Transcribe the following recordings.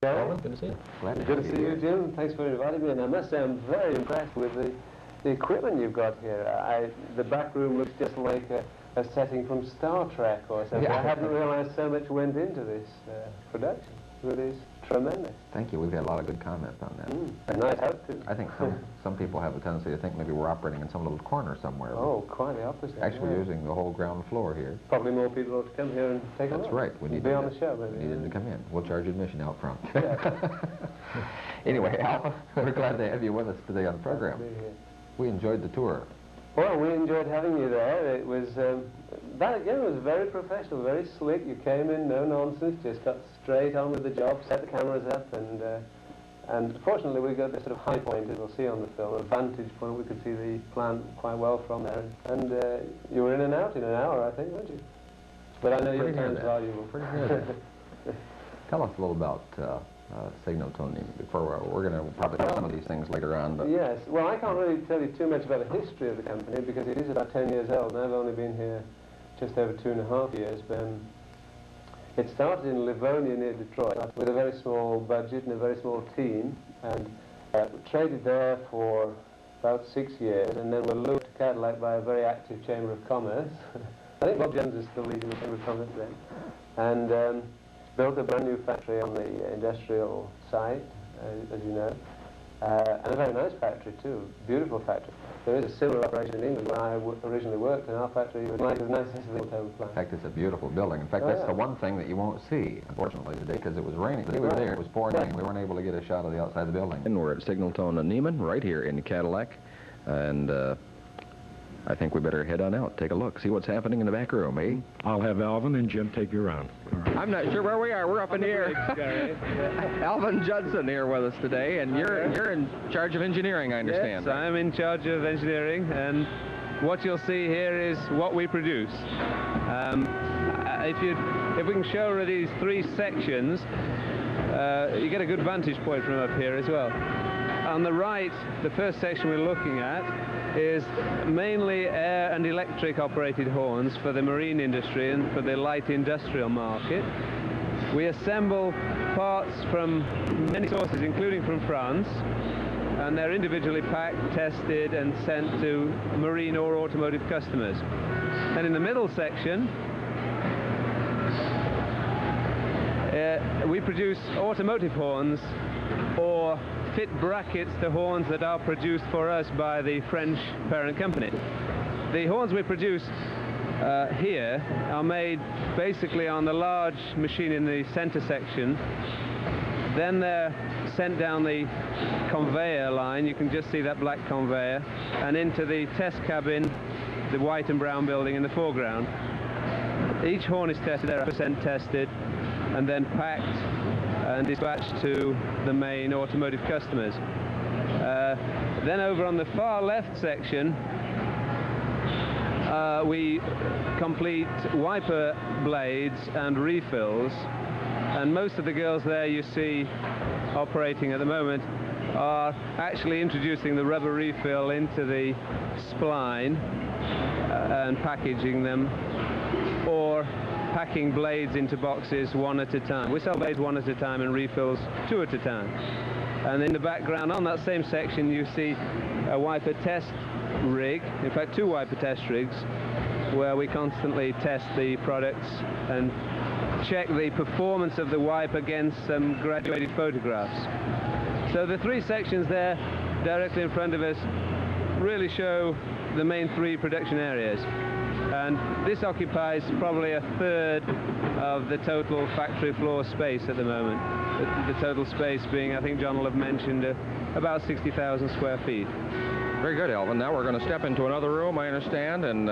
Alvin, good to see you. Good to see you, Jim. Thanks for inviting me. And I must say I'm very impressed with the equipment you've got here. The back room looks just like a setting from Star Trek or something. Yeah. I hadn't realized so much went into this production. It really is tremendous. Thank you. We've had a lot of good comments on that. And nice out too. I think some people have a tendency to think maybe we're operating in some little corner somewhere. Oh, quite the opposite. Actually, we're using the whole ground floor here. Probably more people ought to come here and take a look. That's right. We need be on the show, maybe. Needed to come in. We'll charge admission out front. Yeah. Anyway, Al, we're glad to have you with us today on the program. We enjoyed the tour. Well, we enjoyed having you there. It was, that again was very professional, very slick. You came in, no nonsense, just got straight on with the job, set the cameras up, and fortunately we got this sort of high point, as we'll see on the film, a vantage point. We could see the plant quite well from there. And you were in and out in an hour, I think, weren't you? But I know your time's valuable. Pretty good. Tell us a little about Signaltone Inc. Before we're going to probably talk some of these things later on. But yes, well, I can't really tell you too much about the history of the company because it is about 10 years old, and I've only been here just over 2.5 years. But it started in Livonia near Detroit with a very small budget and a very small team, and traded there for about 6 years, and then were lured to Cadillac by a very active Chamber of Commerce. I think Bob Jones is still leading the Chamber of Commerce then. And built a brand new factory on the industrial site, as you know, and a very nice factory too, beautiful factory. There is a similar operation in England where I originally worked, and our factory was like as nice as the Signaltone plant. In fact, it's a beautiful building. In fact, that's the one thing that you won't see, unfortunately, today, because it was raining. The day we were there, it was pouring rain. We weren't able to get a shot of the outside of the building. And we're at Signaltone Inc. right here in Cadillac, and I think we better head on out, take a look, see what's happening in the back room, eh? I'll have Alvin and Jim take you around. Right. I'm not sure where we are. We're up in the air. Alvin Judson here with us today, and you're in charge of engineering, I understand. Yes, right? I'm in charge of engineering, and what you'll see here is what we produce. If we can show these 3 sections, you get a good vantage point from up here as well. On the right, the first section we're looking at is mainly air and electric operated horns for the marine industry and for the light industrial market. We assemble parts from many sources, including from France, and they're individually packed, tested and sent to marine or automotive customers. And in the middle section, we produce automotive horns or fit brackets to horns that are produced for us by the French parent company. The horns we produce here are made basically on the large machine in the center section. Then they're sent down the conveyor line, you can just see that black conveyor, and into the test cabin, the white and brown building in the foreground. Each horn is tested, they're 100% tested, and then packed and dispatched to the main automotive customers. Then over on the far left section, we complete wiper blades and refills, and most of the girls there you see operating at the moment are actually introducing the rubber refill into the spline and packaging them, or packing blades into boxes 1 at a time. We sell blades 1 at a time and refills 2 at a time. And in the background on that same section you see a wiper test rig, in fact 2 wiper test rigs, where we constantly test the products and check the performance of the wipe against some graduated photographs. So the 3 sections there directly in front of us really show the main 3 production areas. And this occupies probably 1/3 of the total factory floor space at the moment. The total space being, I think John will have mentioned, about 60,000 square feet. Very good, Alvin. Now we're going to step into another room, I understand, and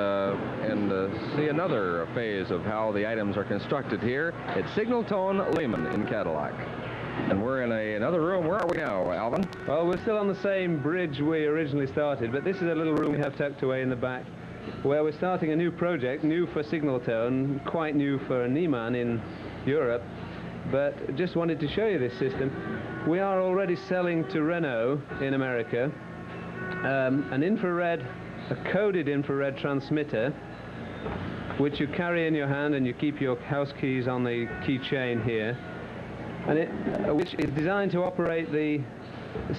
see another phase of how the items are constructed here at Signaltone Inc. in Cadillac. And we're in another room. Where are we now, Alvin? Well, we're still on the same bridge we originally started, but this is a little room we have tucked away in the back, where we're starting a new project, new for Signaltone, quite new for Niemann in Europe, but just wanted to show you this system. We are already selling to Renault in America a coded infrared transmitter, which you carry in your hand and you keep your house keys on the keychain here. and which is designed to operate the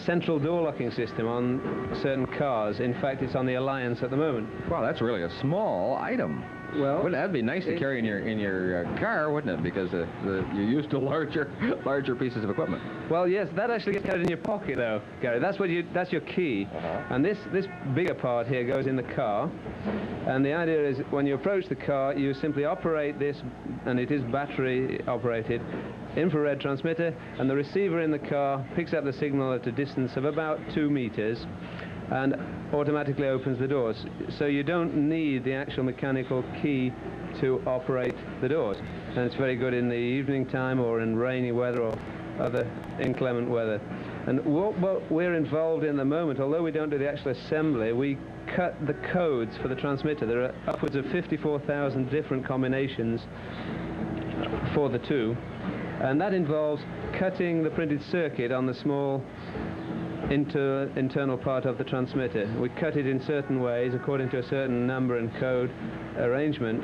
central door locking system on certain cars. In fact, it's on the Alliance at the moment. Wow, that's really a small item. Well, Wouldn't that'd be nice to carry in your car, wouldn't it? Because you're used to larger pieces of equipment. Well, yes, that actually gets carried in your pocket, though, Gary. That's your key. And this bigger part here goes in the car. And the idea is, when you approach the car, you simply operate this, and it is battery operated, infrared transmitter, and the receiver in the car picks up the signal at a distance of about 2 meters and automatically opens the doors. So you don't need the actual mechanical key to operate the doors. And it's very good in the evening time or in rainy weather or other inclement weather. And what we're involved in at the moment, although we don't do the actual assembly, we cut the codes for the transmitter. There are upwards of 54,000 different combinations for the two. And that involves cutting the printed circuit on the small internal part of the transmitter. We cut it in certain ways according to a certain number and code arrangement,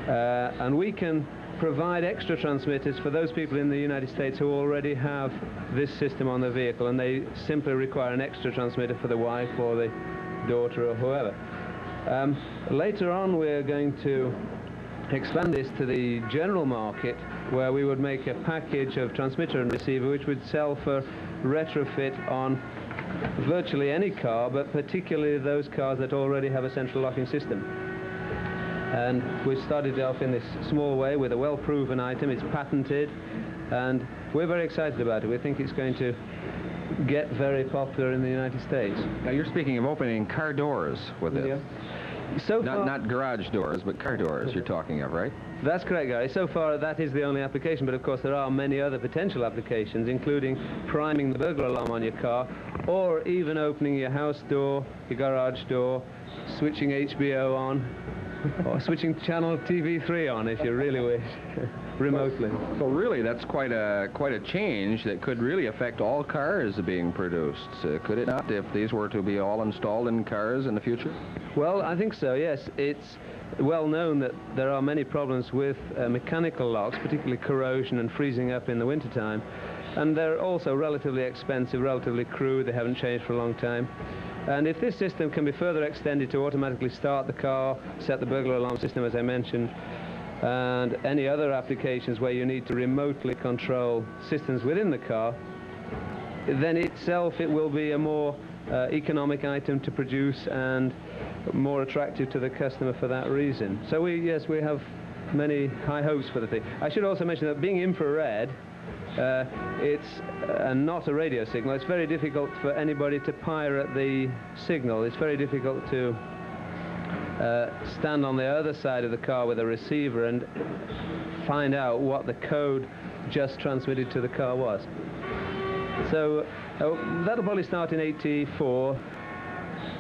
and we can provide extra transmitters for those people in the United States who already have this system on their vehicle, and they simply require an extra transmitter for the wife or the daughter or whoever. Later on, we're going to expand this to the general market, where we would make a package of transmitter and receiver which would sell for retrofit on virtually any car, but particularly those cars that already have a central locking system. And we started off in this small way with a well-proven item. It's patented, and we're very excited about it. We think it's going to get very popular in the United States. Now, you're speaking of opening car doors with this. Yeah. So far, not garage doors, but car doors you're talking of, right? That's correct, Gary. So far, that is the only application, but of course there are many other potential applications, including priming the burglar alarm on your car, or even opening your house door, your garage door, switching HBO on, or switching channel TV3 on if you really wish, remotely. So really, that's quite a change that could really affect all cars being produced, could it not, if these were to be all installed in cars in the future? Well, I think so, yes. It's well known that there are many problems with mechanical locks, particularly corrosion and freezing up in the wintertime. And they're also relatively expensive, relatively crude. They haven't changed for a long time. And if this system can be further extended to automatically start the car, set the burglar alarm system, as I mentioned, and any other applications where you need to remotely control systems within the car, then itself it will be a more economic item to produce and more attractive to the customer for that reason. So we have many high hopes for the thing. I should also mention that being infrared, it's not a radio signal. It's very difficult for anybody to pirate the signal. It's very difficult to stand on the other side of the car with a receiver and find out what the code just transmitted to the car was. So that'll probably start in '84,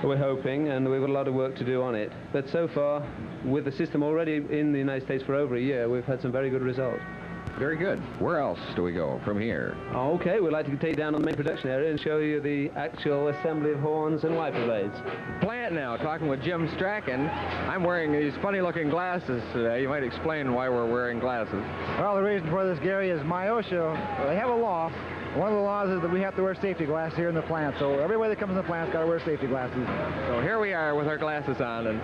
we're hoping, and we've got a lot of work to do on it. But so far, with the system already in the United States for over a year, we've had some very good results. Very good. Where else do we go from here? Okay, we'd like to take you down on the main production area and show you the actual assembly of horns and wiper blades. Plant now, talking with Jim Strachan. I'm wearing these funny-looking glasses today. You might explain why we're wearing glasses. Well, the reason for this, Gary, is my OSHA, they have a law. One of the laws is that we have to wear safety glasses here in the plant. So everybody that comes in the plant's got to wear safety glasses. So here we are with our glasses on, and